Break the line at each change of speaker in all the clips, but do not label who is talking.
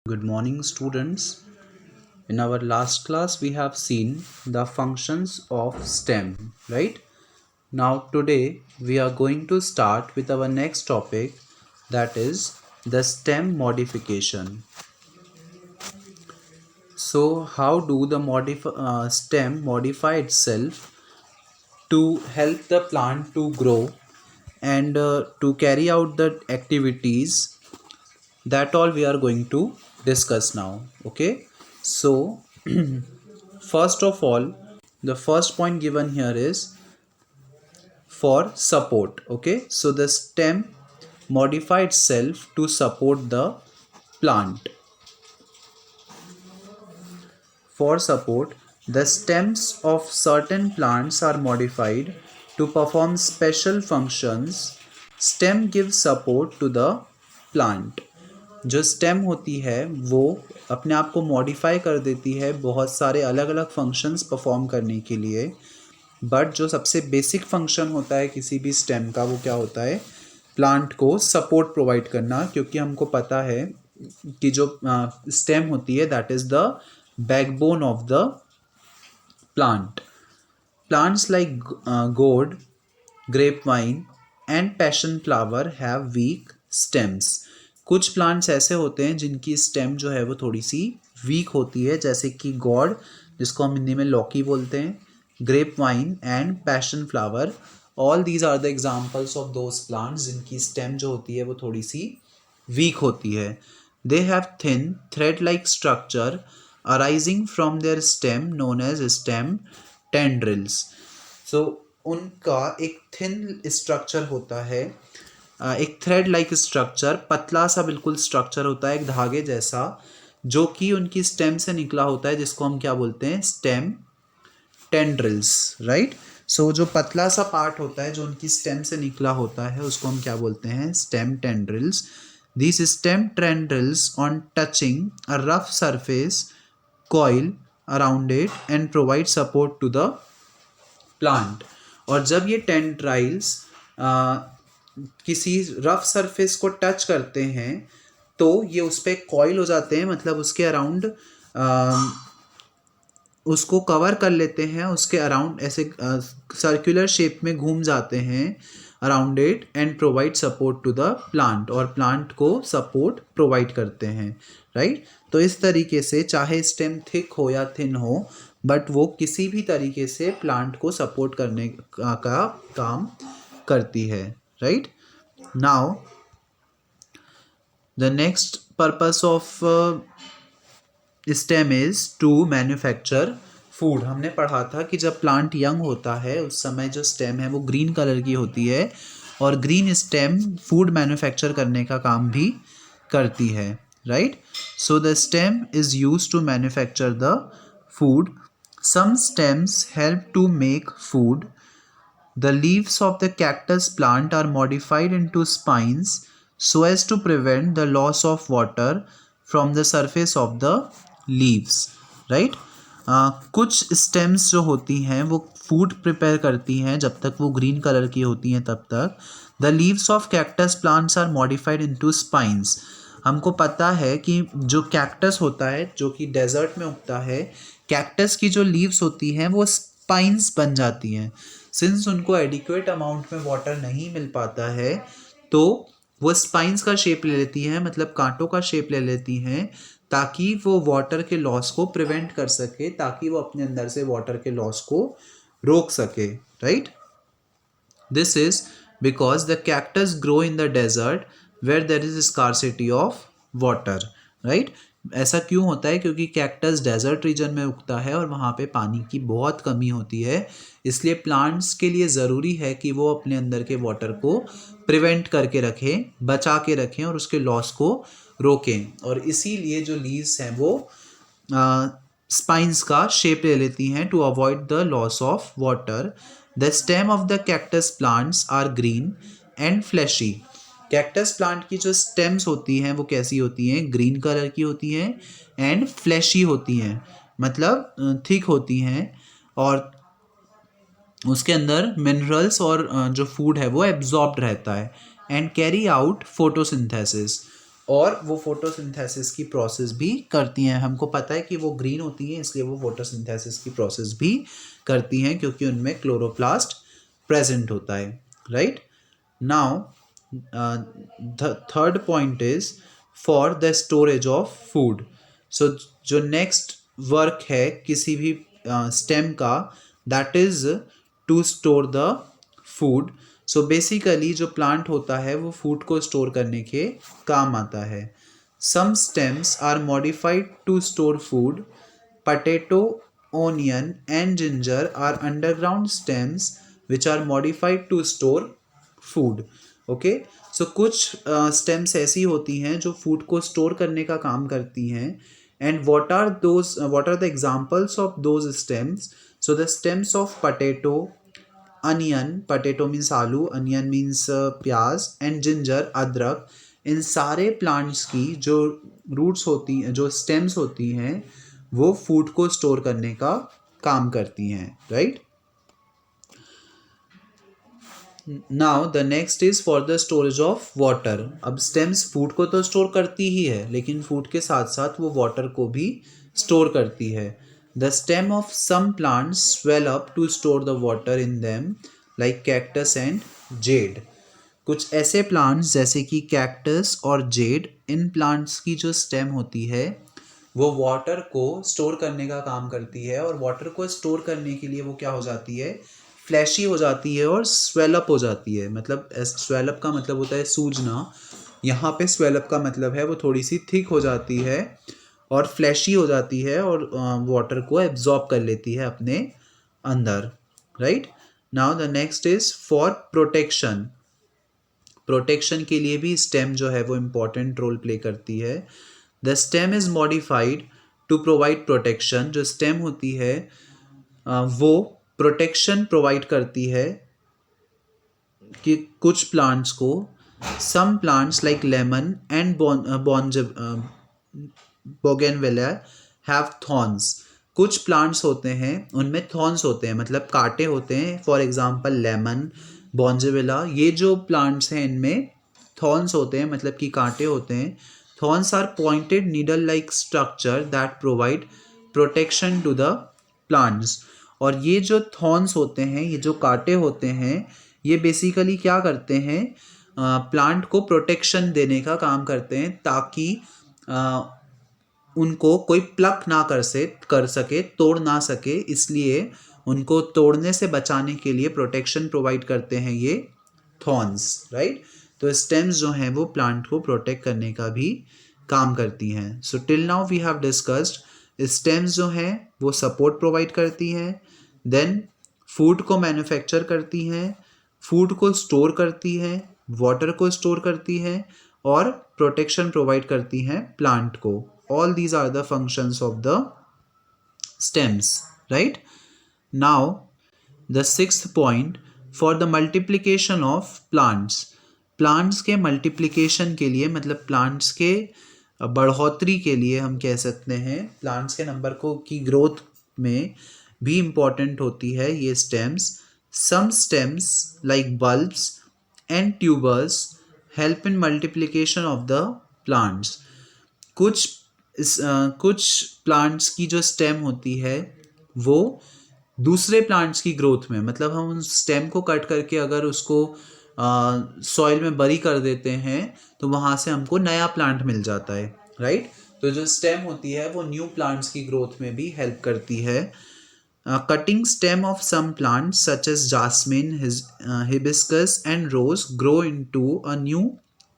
Good morning, students. In our last class, we have seen the functions of STEM, right? Now, today, we are going to start with our next topic, that is the STEM modification. So, how do the STEM modify itself to help the plant to grow and to carry out the activities? That all we are going to discuss now. Okay, so first of all, the first point given here is for support. Okay, so the stem modify itself to support the plant. For support, the stems of certain plants are modified to perform special functions. Stem gives support to the plant. जो stem होती है वो अपने आप को modify कर देती है बहुत सारे अलग अलग फंक्शंस परफॉर्म करने के लिए, बट जो सबसे बेसिक फंक्शन होता है किसी भी स्टेम का वो क्या होता है? प्लांट को सपोर्ट प्रोवाइड करना, क्योंकि हमको पता है कि जो स्टेम होती है that is the backbone of the plant. Plants like gourd, grapevine and passion flower have weak stems. कुछ प्लांट्स ऐसे होते हैं जिनकी स्टेम जो है वो थोड़ी सी वीक होती है, जैसे कि गॉड, जिसको हम हिंदी में लौकी बोलते हैं, grape vine and passion flower. All these are the examples of those plants जिनकी स्टेम जो होती है वो थोड़ी सी वीक होती है. They have thin thread like structure arising from their stem known as stem tendrils. So उनका एक थिन स्ट्रक्चर होता है, एक थ्रेड लाइक स्ट्रक्चर, पतला सा बिल्कुल स्ट्रक्चर होता है एक धागे जैसा, जो कि उनकी स्टेम से निकला होता है, जिसको हम क्या बोलते हैं? Stem tendrils, right. सो जो पतला सा पार्ट होता है जो उनकी स्टेम से निकला होता है उसको हम क्या बोलते हैं? Stem tendrils. These stem tendrils on touching a rough surface coil around it and provide support to the plant. और जब ये टेंड्राइल्स किसी रफ सरफेस को टच करते हैं तो ये उस पर कॉइल हो जाते हैं, मतलब उसके अराउंड उसको कवर कर लेते हैं, उसके अराउंड ऐसे सर्कुलर शेप में घूम जाते हैं around it and provide support to the plant, और प्लांट को सपोर्ट प्रोवाइड करते हैं, राइट. तो इस तरीके से चाहे स्टेम थिक हो या थिन हो, बट वो किसी भी तरीके से प्लांट को सपोर्ट करने का काम करती है, right. Now the next purpose of stem is to manufacture food. हमने पढ़ा था कि जब प्लांट यंग होता है उस समय जो स्टेम है वो ग्रीन कलर की होती है, और ग्रीन स्टेम फूड मैन्युफैक्चर करने का काम भी करती है, right. So the stem is use to manufacture the food. Some stems help to make food. The leaves of the cactus plant are modified into spines so as to prevent the loss of water from the surface of the leaves, right. कुछ stems जो होती हैं वो food prepare करती हैं जब तक वो ग्रीन कलर की होती हैं तब तक. The leaves of cactus plants are modified into spines. हमको पता है कि जो कैक्टस होता है जो कि डेजर्ट में उगता है, कैक्टस की जो लीव्स होती हैं वो स्पाइंस बन जाती हैं. सिंस उनको एडिक्वेट अमाउंट में वाटर नहीं मिल पाता है तो वो स्पाइंस का शेप ले लेती हैं, मतलब कांटों का शेप ले लेती हैं, ताकि वो वाटर के लॉस को प्रिवेंट कर सके, ताकि वो अपने अंदर से वाटर के लॉस को रोक सके, right. This is because the cactus grow in the desert where there is scarcity of water, right. ऐसा क्यों होता है? क्योंकि कैक्टस डेजर्ट रीजन में उगता है और वहाँ पे पानी की बहुत कमी होती है, इसलिए प्लांट्स के लिए ज़रूरी है कि वो अपने अंदर के वाटर को प्रिवेंट करके रखें, बचा के रखें और उसके लॉस को रोकें, और इसीलिए जो लीव्स हैं वो स्पाइंस का शेप ले लेती हैं to avoid the loss of water. The stem of the cactus plants are green and fleshy. Cactus plant की जो स्टेम्स होती हैं वो कैसी होती हैं? ग्रीन कलर की होती हैं एंड फ्लैशी होती हैं, मतलब थिक होती हैं, और उसके अंदर मिनरल्स और जो फूड है वो एब्जॉर्ब्ड रहता है, एंड कैरी आउट फोटोसिंथेसिस. और वो फोटोसिंथेसिस की प्रोसेस भी करती हैं। हमको पता है कि वो ग्रीन होती हैं, इसलिए वो फोटोसिंथेसिस की प्रोसेस भी करती हैं क्योंकि उनमें क्लोरोप्लास्ट प्रेजेंट होता है, right. Now the third point is for the storage of food. So जो नेक्स्ट वर्क है किसी भी स्टेम का, that is to store the food. So basically जो प्लांट होता है वो फूड को स्टोर करने के काम आता है। Some stems are modified to store food. Potato, onion and ginger are underground stems which are modified to store food. Okay, so कुछ स्टेम्स ऐसी होती हैं जो फूड को स्टोर करने का काम करती हैं। And what are the examples of those stems? So the stems of potato, onion, potato means आलू, अनियन मीन्स प्याज, एंड जिंजर अदरक, इन सारे प्लांट्स की जो रूट्स होती हैं, जो स्टेम्स होती हैं, वो फूड को स्टोर करने का काम करती हैं, right. Now the next is for the storage of water. अब स्टेम्स फूड को तो स्टोर करती ही है, लेकिन फूड के साथ साथ वो वाटर को भी स्टोर करती है। The stem of some plants swell up to store the water in them, like cactus and jade. कुछ ऐसे प्लांट्स जैसे कि कैक्टस और जेड, इन प्लांट्स की जो स्टेम होती है वो वाटर को स्टोर करने का काम करती है, और वाटर को स्टोर करने के लिए वो क्या हो जाती है, फ्लैशी हो जाती है और स्वेलअप हो जाती है। मतलब स्वेलअप का मतलब होता है सूजना, यहाँ पे स्वेलअप का मतलब है वो थोड़ी सी थिक हो जाती है और फ्लैशी हो जाती है और वाटर को एब्जॉर्ब कर लेती है अपने अंदर, right. Now the next is for protection. Protection के लिए भी स्टेम जो है वो इम्पॉर्टेंट रोल प्ले करती है। The stem is modified to provide protection. जो स्टेम होती है वो प्रोटेक्शन प्रोवाइड करती है कि कुछ प्लांट्स को। Some plants like lemon and bougainvillea have thorns. कुछ प्लांट्स होते हैं उनमें थॉर्न्स होते हैं, मतलब कांटे होते हैं। फॉर एग्जांपल लेमन, बॉन्जेविला, ये जो प्लांट्स हैं इनमें थॉर्न्स होते हैं, मतलब कि कांटे होते हैं। Thorns are pointed needle like structure that provide protection to the plants. और ये जो थॉर्न्स होते हैं, ये जो कांटे होते हैं, ये बेसिकली क्या करते हैं, प्लांट को प्रोटेक्शन देने का काम करते हैं ताकि उनको कोई प्लक ना कर सके, तोड़ ना सके, इसलिए उनको तोड़ने से बचाने के लिए प्रोटेक्शन प्रोवाइड करते हैं ये थॉर्न्स, राइट। तो स्टेम्स जो हैं वो प्लांट को प्रोटेक्ट करने का भी काम करती हैं। So till now we have discussed stems जो हैं वो सपोर्ट प्रोवाइड करती हैं, देन फूड को मैन्युफैक्चर करती हैं, फूड को स्टोर करती हैं, वाटर को स्टोर करती हैं, और प्रोटेक्शन प्रोवाइड करती हैं प्लांट को। All these are the functions of the stems, right. Now the sixth point, for the multiplication of plants. Plants के मल्टीप्लिकेशन के लिए, मतलब प्लांट्स के बढ़ोतरी के लिए हम कह सकते हैं, प्लांट्स के नंबर को की ग्रोथ में भी इम्पॉर्टेंट होती है ये stems. Some stems like bulbs and tubers help in multiplication of the plants. कुछ प्लांट्स की जो स्टेम होती है वो दूसरे प्लांट्स की ग्रोथ में, मतलब हम उस स्टेम को कट करके अगर उसको सॉइल में बरी कर देते हैं तो वहाँ से हमको नया प्लांट मिल जाता है, राइट। तो जो स्टेम होती है वो न्यू प्लांट्स की ग्रोथ में भी हेल्प करती है। Cutting stem of some plants such as jasmine, hibiscus and rose grow into a new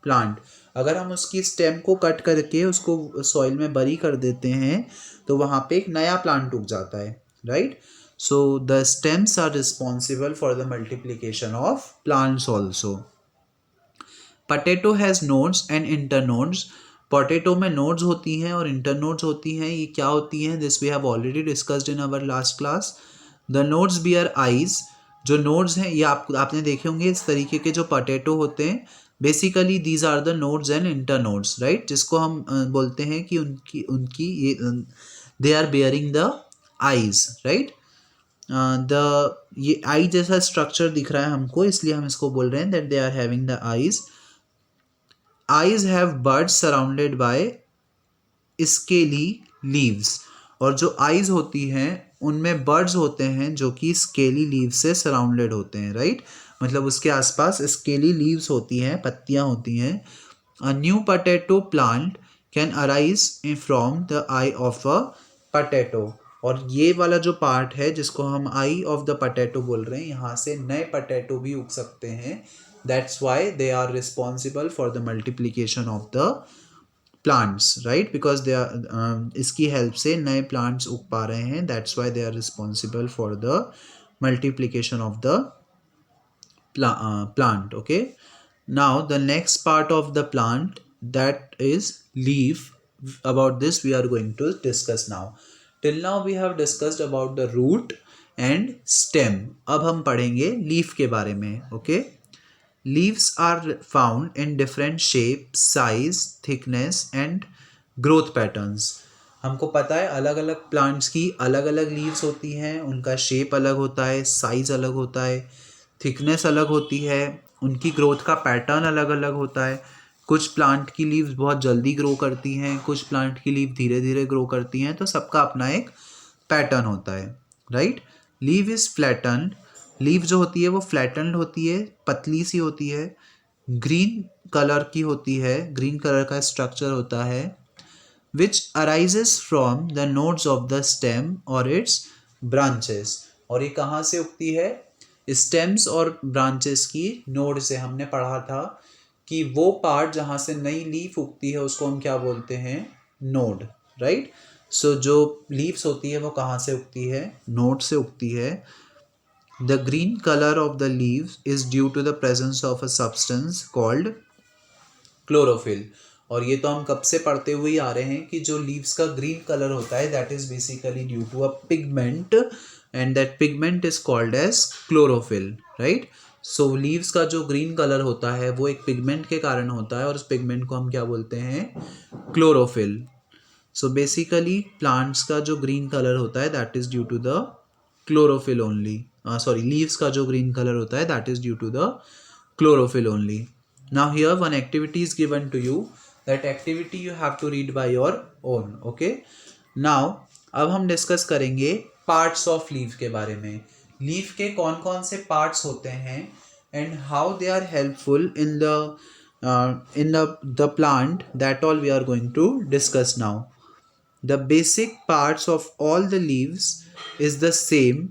plant. अगर हम उसकी स्टेम को कट करके उसको सॉइल में बरी कर देते हैं तो वहाँ पे एक नया प्लांट उग जाता है, right. So the stems are responsible for the multiplication of plants also. Potato has nodes and internodes. Potato में nodes होती हैं और internodes होती हैं। ये क्या होती हैं? This we have already discussed in our last class. The nodes bear eyes. जो nodes हैं ये आपने देखे होंगे, इस तरीके के जो potato होते हैं, basically these are the nodes and internodes, right? जिसको हम बोलते हैं कि उनकी ये they are bearing the eyes, right? ये आई जैसा स्ट्रक्चर दिख रहा है हमको, इसलिए हम इसको बोल रहे हैं that they are having the eyes. Eyes have birds surrounded by scaly leaves, और जो आईज होती हैं उनमें बर्ड्स होते हैं जो कि स्केली लीव्स से सराउंडेड होते हैं, राइट। मतलब उसके आसपास स्केली लीव्स होती हैं, पत्तियां होती हैं। A new potato plant can arise from the I of a potato, और ये वाला जो पार्ट है जिसको हम आई ऑफ द पोटैटो बोल रहे हैं, यहाँ से नए पोटैटो भी उग सकते हैं। That's why they are responsible for the multiplication of the plants, right, because they are इसकी हेल्प से नए प्लांट्स उग पा रहे हैं। That's why they are responsible for the multiplication of the plant. Okay, now the next part of the plant, that is leaf. About this we are going to discuss now. Till now we have discussed about the root and stem. अब हम पढ़ेंगे leaf के बारे में. Okay, leaves are found in different shape, size, thickness and growth patterns. हमको पता है अलग अलग प्लांट्स की अलग अलग लीव्स होती हैं, उनका शेप अलग होता है, साइज अलग होता है, थिकनेस अलग होती है, उनकी ग्रोथ का पैटर्न अलग अलग होता है। कुछ प्लांट की लीव्स बहुत जल्दी ग्रो करती हैं, कुछ प्लांट की लीव धीरे धीरे ग्रो करती हैं, तो सबका अपना एक पैटर्न होता है, right. Leave is flattened, leave जो होती है वो फ्लैटन्ड होती है, पतली सी होती है, ग्रीन कलर की होती है, ग्रीन कलर का स्ट्रक्चर होता है, which arises from the nodes of the stem और इट्स ब्रांचेस। और ये कहाँ से उगती है? स्टेम्स और ब्रांचेस की नोड से। हमने पढ़ा था कि वो पार्ट जहाँ से नई लीफ उगती है उसको हम क्या बोलते हैं? Node, right. सो जो लीव्स होती है वो कहाँ से उगती है? नोड से उगती है। The green colour of the leaves is due to the presence of a substance called chlorophyll. और ये तो हम कब से पढ़ते हुए आ रहे हैं कि जो लीव्स का ग्रीन कलर होता है that is basically due to a pigment, and that pigment is called as chlorophyll, right. So leaves का जो ग्रीन कलर होता है वो एक पिगमेंट के कारण होता है, और उस पिगमेंट को हम क्या बोलते हैं? क्लोरोफिल। सो बेसिकली प्लांट्स का जो ग्रीन कलर होता है that is due to the chlorophyll only. Sorry, leaves का जो ग्रीन कलर होता है that is due to the chlorophyll only. Now here one activity is given to you. That activity you have to read by your own. Okay. Now अब हम discuss करेंगे parts of leaf के बारे में। Leaf के कौन कौन से पार्ट्स होते हैं and how they are helpful in the plant, that all we are going to discuss now. The basic parts of all the leaves is the same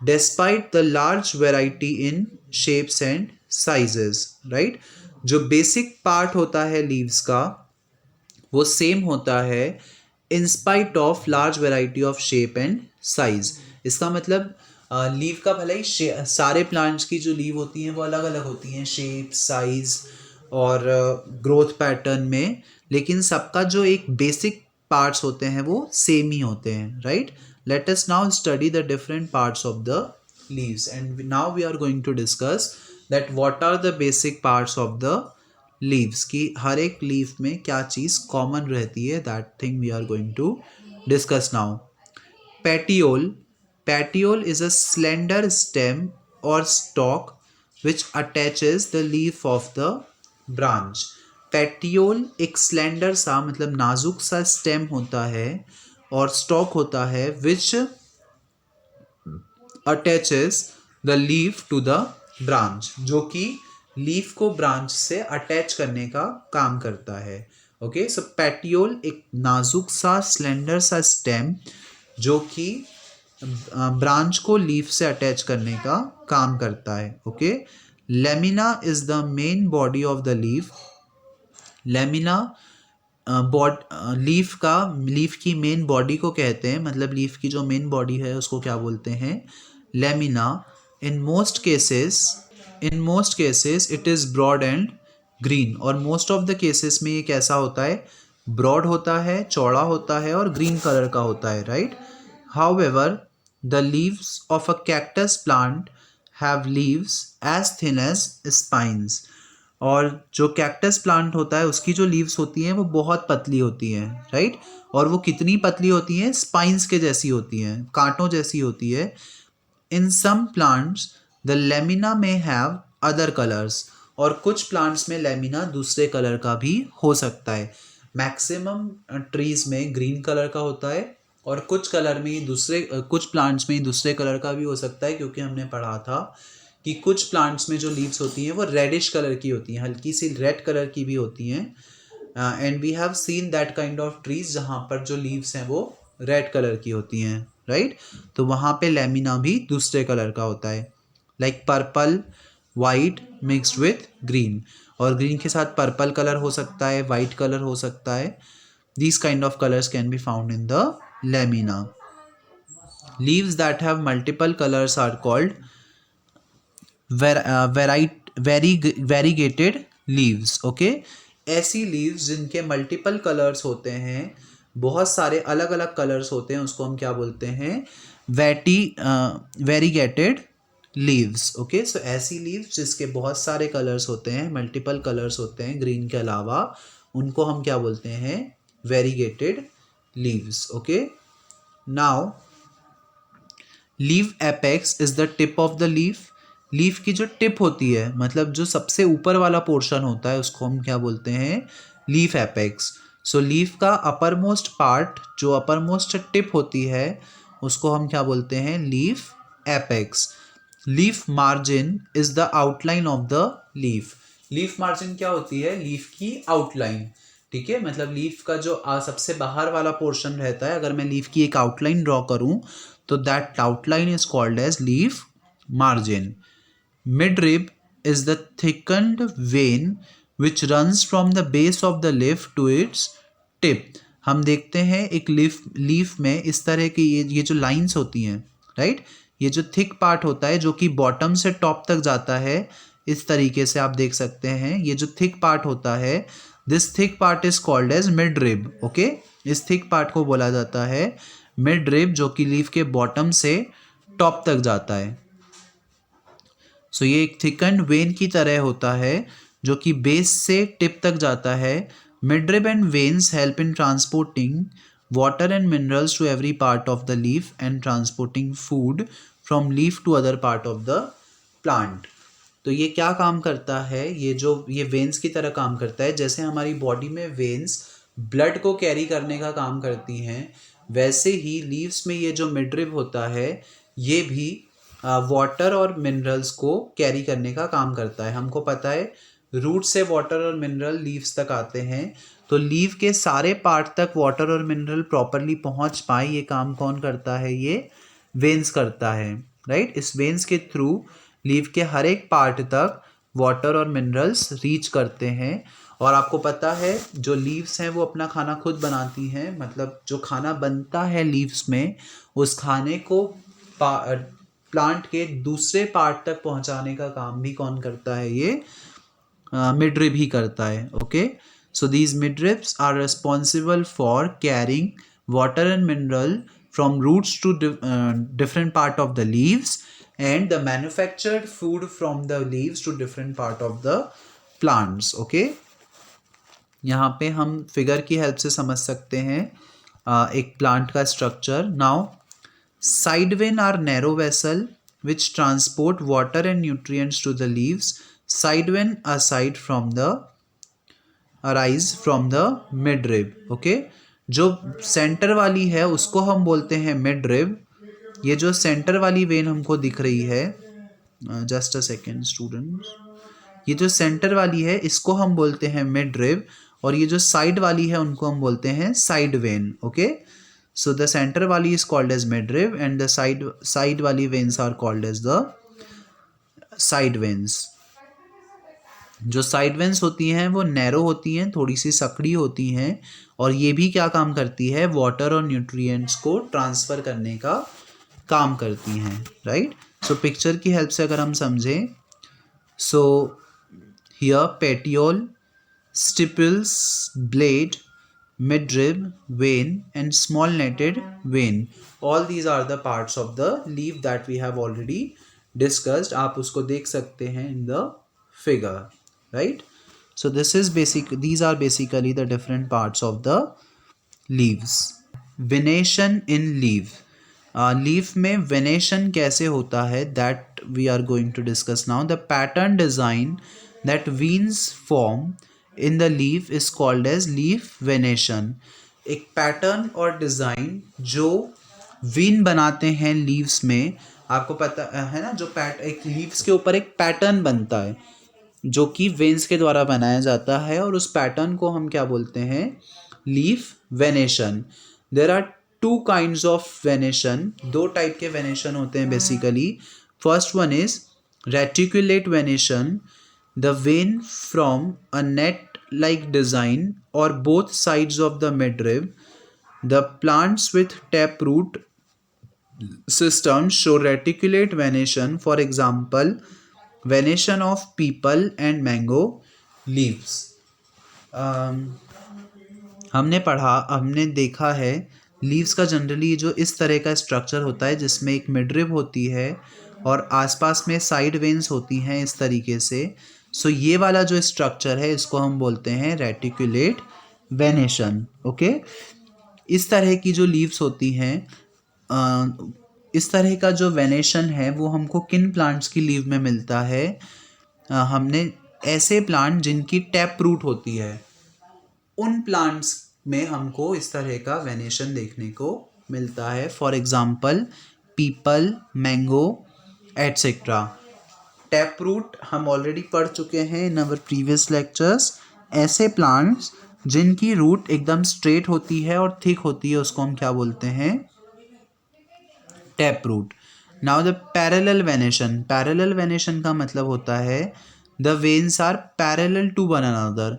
despite the large variety in shapes and sizes, right. जो basic part होता है leaves का वो same होता है in spite of large variety of shape and size. इसका मतलब leave का भले ही सारे प्लांट्स की जो लीव होती हैं वो अलग अलग होती हैं शेप, साइज और ग्रोथ पैटर्न में, लेकिन सबका जो एक बेसिक पार्ट्स होते हैं वो सेम ही होते हैं, right. Let us now study the different parts of the leaves, and now we are going to discuss that what are the basic parts of the leaves, कि हर एक लीफ में क्या चीज़ common रहती है, that thing we are going to discuss now. Petiole. Petiole is a slender stem or stalk which attaches the leaf of the branch. Petiole एक slender सा मतलब नाजुक सा स्टेम होता है और स्टॉक होता है which attaches the leaf to the branch, जो कि लीफ को ब्रांच से अटैच करने का काम करता है. ओके, सो पैटियोल एक नाजुक सा स्लेंडर सा स्टेम जो कि ब्रांच को लीफ से अटैच करने का काम करता है. Okay, lamina is the main body of the leaf. Lamina leaf की मेन बॉडी को कहते हैं, मतलब लीफ की जो मेन बॉडी है उसको क्या बोलते हैं? Lamina. In most cases it is broad and green, और मोस्ट ऑफ द केसेस में ये कैसा होता है? ब्रॉड होता है, चौड़ा होता है और ग्रीन कलर का होता है, right. However the leaves of a cactus plant have leaves as thin as spines. और जो कैक्टस प्लांट होता है उसकी जो लीव्स होती हैं वो बहुत पतली होती हैं, राइट. और वो कितनी पतली होती हैं? स्पाइंस के जैसी होती हैं, कांटों जैसी होती है. इन सम प्लांट्स द लेमिना में हैव अदर कलर्स. और कुछ प्लांट्स में लेमिना दूसरे कलर का भी हो सकता है। मैक्सिमम ट्रीज में ग्रीन कलर का होता है और कुछ कलर में कुछ प्लांट्स में दूसरे कलर का भी हो सकता है, क्योंकि हमने पढ़ा था कि कुछ प्लांट्स में जो लीव्स होती हैं वो रेडिश कलर की होती हैं, हल्की सी रेड कलर की भी होती हैं। And we have seen that kind of trees जहाँ पर जो लीव्स हैं वो रेड कलर की होती हैं, राइट। तो वहाँ पे लेमिना भी दूसरे कलर का होता है, like purple white mixed with green, और ग्रीन के साथ पर्पल कलर हो सकता है, वाइट कलर हो सकता है। These kind of colors can be found in the lamina. Leaves that have multiple colors are called variegated leaves. Okay, ऐसी leaves जिनके multiple colors होते हैं, बहुत सारे अलग अलग colors होते हैं, उसको हम क्या बोलते हैं? Variegated leaves. Okay, so ऐसी leaves जिसके बहुत सारे colors होते हैं, multiple colors होते हैं green के अलावा, उनको हम क्या बोलते हैं? Variegated leaves. Okay, now leaf apex is the tip of the leaf. Leaf की जो टिप होती है, मतलब जो सबसे ऊपर वाला पोर्शन होता है, उसको हम क्या बोलते हैं? Leaf apex. सो लीफ का अपर मोस्ट पार्ट, जो अपर मोस्ट टिप होती है, उसको हम क्या बोलते हैं? Leaf apex. Leaf margin is the outline of the leaf. Leaf margin क्या होती है? लीफ की आउटलाइन, ठीक है। मतलब लीफ का जो सबसे बाहर वाला पोर्शन रहता है, अगर मैं लीफ की एक आउटलाइन ड्रॉ करूं तो that outline is called as leaf margin. Midrib is the thickened vein which runs from the base of the leaf to its tip. हम देखते हैं एक लीफ में इस तरह की ये जो लाइंस होती हैं, राइट, ये जो थिक पार्ट होता है जो कि बॉटम से टॉप तक जाता है, इस तरीके से आप देख सकते हैं। ये जो थिक पार्ट होता है, this thick part is called as mid rib. Okay, इस थिक पार्ट को बोला जाता है मिड रिब, जो कि लीफ के बॉटम से टॉप तक जाता है। सो ये एक थिकन्ड वेन की तरह होता है जो कि बेस से टिप तक जाता है। Mid rib end veins help in transporting water and minerals to every part of the leaf and transporting food from leaf to other part of the plant. तो ये क्या काम करता है? ये वेन्स की तरह काम करता है। जैसे हमारी बॉडी में वेन्स ब्लड को कैरी करने का काम करती हैं, वैसे ही लीव्स में ये जो मिडरिब होता है, ये भी वाटर और मिनरल्स को कैरी करने का काम करता है। हमको पता है रूट से वाटर और मिनरल लीव्स तक आते हैं, तो लीव के सारे पार्ट तक वाटर और मिनरल प्रॉपरली पहुंच पाए, ये काम कौन करता है? ये वेन्स करता है, राइट। इस वेन्स के थ्रू लीव के हर एक पार्ट तक वाटर और मिनरल्स रीच करते हैं। और आपको पता है जो लीव्स हैं वो अपना खाना खुद बनाती हैं, मतलब जो खाना बनता है लीव्स में, उस खाने को प्लांट के दूसरे पार्ट तक पहुंचाने का काम भी कौन करता है? ये मिडरिब ही करता है। Okay, so these midribs are responsible for carrying water and mineral from roots to different part of the leaves and the manufactured food from the leaves to different part of the plants. Okay, यहाँ पे हम figure की help से समझ सकते हैं एक plant का structure. Now side vein are narrow vessel which transport water and nutrients to the leaves. Side vein aside from the arise from the midrib. Okay, जो सेंटर वाली है उसको हम बोलते हैं मिडरिब। ये जो सेंटर वाली वेन हमको दिख रही है, जस्ट अ सेकेंड स्टूडेंट्स, ये जो सेंटर वाली है इसको हम बोलते हैं मिडरिब, और ये जो साइड वाली है उनको हम बोलते हैं side vein. Okay, so the centre वाली is called as midrib and the side वाली veins are called as the side veins. जो साइड वेन्स होती हैं वो नैरो होती हैं, थोड़ी सी सकड़ी होती हैं, और ये भी क्या काम करती है? वाटर और न्यूट्रिएंट्स को ट्रांसफ़र करने का काम करती हैं, राइट। सो पिक्चर की हेल्प से अगर हम समझें, so here petiole, stipules, blade, midrib, vein and small netted vein, all these are the parts of the leaf that we have already discussed. आप उसको देख सकते हैं in the figure, right? So these are basically the different parts of the leaves. Venation in leaf. Leaf में venation कैसे होता है, that we are going to discuss now. The pattern design that veins form in the leaf is called as leaf venation. एक pattern और design जो Wien बनाते हैं leaves में, आपको पता है ना, जो एक लीव्स के ऊपर एक पैटर्न बनता है जो कि वेन्स के द्वारा बनाया जाता है, और उस पैटर्न को हम क्या बोलते हैं, leaf venation. There are two kinds of venation, दो टाइप के वेनेशन होते हैं basically. First one is reticulate venation. The vein from a net like design और both sides of the midrib. The plants with tap root system show reticulate venation, for example venation of people and mango leaves. हमने देखा है leaves का generally जो इस तरह का structure होता है जिसमें एक मिडरिब होती है और आसपास में साइड वेन्स होती हैं इस तरीके से. सो ये वाला जो स्ट्रक्चर है इसको हम बोलते हैं रेटिकुलेट वेनेशन. ओके, इस तरह की जो लीव्स होती हैं, इस तरह का जो वेनेशन है वो हमको किन प्लांट्स की लीव में मिलता है? हमने ऐसे प्लांट जिनकी टैप रूट होती है उन प्लांट्स में हमको इस तरह का वेनेशन देखने को मिलता है. For example peepal, mango etcetera. Tap root हम ऑलरेडी पढ़ चुके हैं इन अवर प्रीवियस लेक्चर्स. ऐसे प्लांट्स जिनकी रूट एकदम स्ट्रेट होती है और थिक होती है उसको हम क्या बोलते हैं? Tap root. Now the parallel venation. Parallel venation का मतलब होता है the veins are parallel to one another.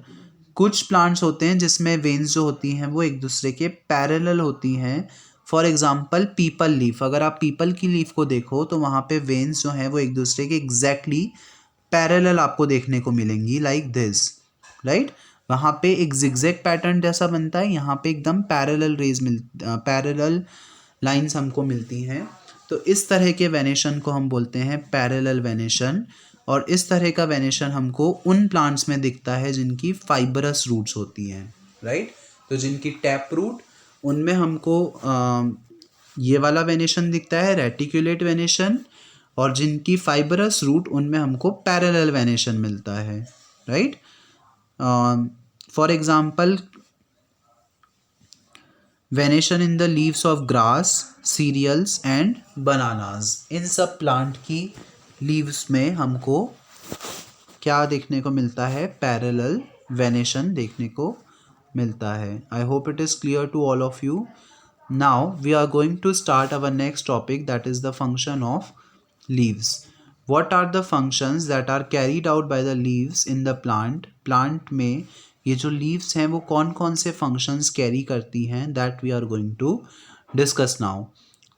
कुछ प्लांट्स होते हैं जिसमें वेन्स जो होती हैं वो एक दूसरे के पैरेलल होती हैं. For example people leaf. अगर आप पीपल की लीफ को देखो तो वहाँ पे वेन्स जो हैं वो एक दूसरे के एग्जैक्टली पैरेलल आपको देखने को मिलेंगी, लाइक दिस, राइट. वहाँ पे एक जिगजैग पैटर्न जैसा बनता है, यहाँ पे एकदम पैरेलल लाइंस हमको मिलती हैं. तो इस तरह के वेनेशन को हम बोलते हैं पैरेलल वेनेशन. और इस तरह का वेनेशन हमको उन प्लांट्स में दिखता है जिनकी फाइबरस रूट्स होती हैं, राइट. तो जिनकी टैप रूट, उनमें हमको ये वाला वेनेशन दिखता है, रेटिकुलेट वेनेशन. और जिनकी फाइबरस रूट, उनमें हमको पैरेलल वेनेशन मिलता है, right. For example venation in the leaves of grass, cereals and bananas. इन सब प्लांट की लीव्स में हमको क्या देखने को मिलता है? पैरेलल वेनेशन देखने को मिलता है. I hope it is clear to all of you. Now we are going to start our next topic, that is the function of leaves. What are the functions that are carried out by the leaves in the plant? Plant में ये जो leaves हैं वो कौन कौन से functions carry करती हैं, that we are going to discuss now.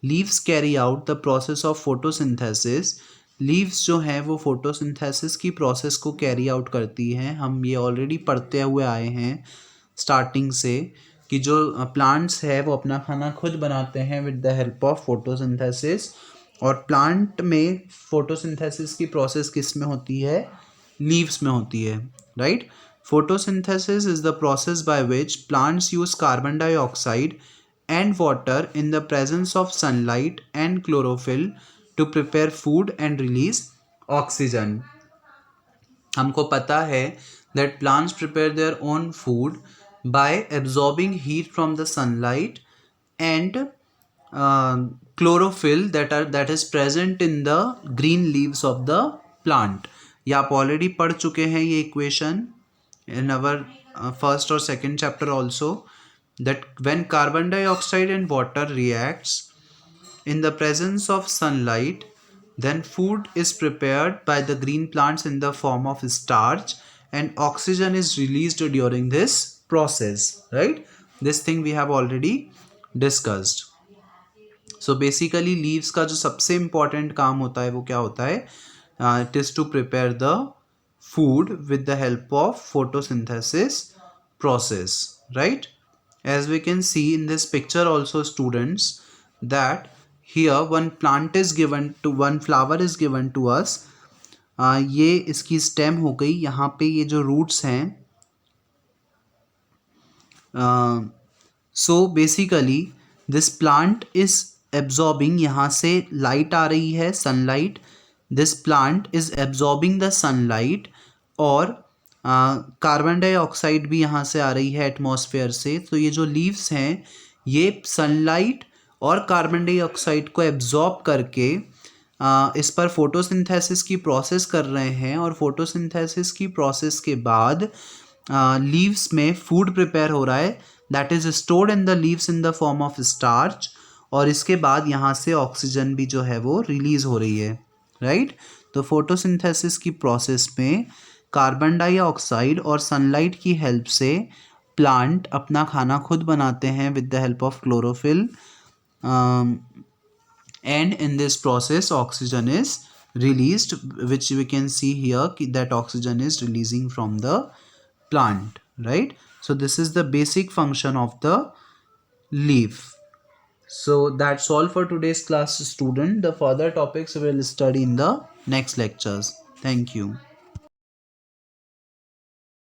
Leaves carry out the process of photosynthesis. Leaves जो हैं वो फोटोसिंथेसिस की प्रोसेस को कैरी आउट करती हैं. हम ये ऑलरेडी पढ़ते हुए आए हैं स्टार्टिंग से कि जो प्लांट्स है वो अपना खाना खुद बनाते हैं with the help of photosynthesis. और प्लांट में फोटोसिंथेसिस की प्रोसेस किस में होती है? लीव्स में होती है, right. Photosynthesis is the process by which plants use carbon dioxide and water in the presence of sunlight and chlorophyll to prepare food and release oxygen. हमको पता है that plants prepare their own food by absorbing heat from the sunlight and chlorophyll that is present in the green leaves of the plant. ये आप already पढ़ चुके हैं ये equation in our first or second chapter also, that when carbon dioxide and water reacts in the presence of sunlight, then food is prepared by the green plants in the form of starch and oxygen is released during this process, right. This thing we have already discussed. So basically leaves का जो सबसे important काम होता है वो क्या होता है? It is to prepare the food with the help of photosynthesis process, right. As we can see in this picture also students, that here one flower is given to us. ये इसकी stem हो गई. यहाँ पे ये जो roots हैं, so basically this plant is absorbing, यहाँ से लाइट आ रही है, sunlight. This plant is absorbing the sunlight और कार्बन डाइऑक्साइड भी यहाँ से आ रही है एटमॉस्फेयर से। तो ये जो लीव्स हैं ये सनलाइट और कार्बन डाइऑक्साइड को एब्जॉर्ब करके इस पर फोटोसिंथेसिस की प्रोसेस कर रहे हैं, और फोटोसिंथेसिस की प्रोसेस के बाद लीव्स में फूड प्रिपेयर हो रहा है, that is stored in the leaves in the form of starch, और इसके बाद यहाँ से ऑक्सीजन भी जो है वो रिलीज हो रही है, राइट। तो फोटोसिंथेसिस की प्रोसेस में कार्बन डाइऑक्साइड और सनलाइट की हेल्प से प्लांट अपना खाना खुद बनाते हैं with the help of chlorophyll, and in this process oxygen is released, which we can see here that oxygen is releasing from the plant, right. So this is the basic function of the leaf. So that's all for today's class, student. The further topics we will study in the next lectures. Thank you.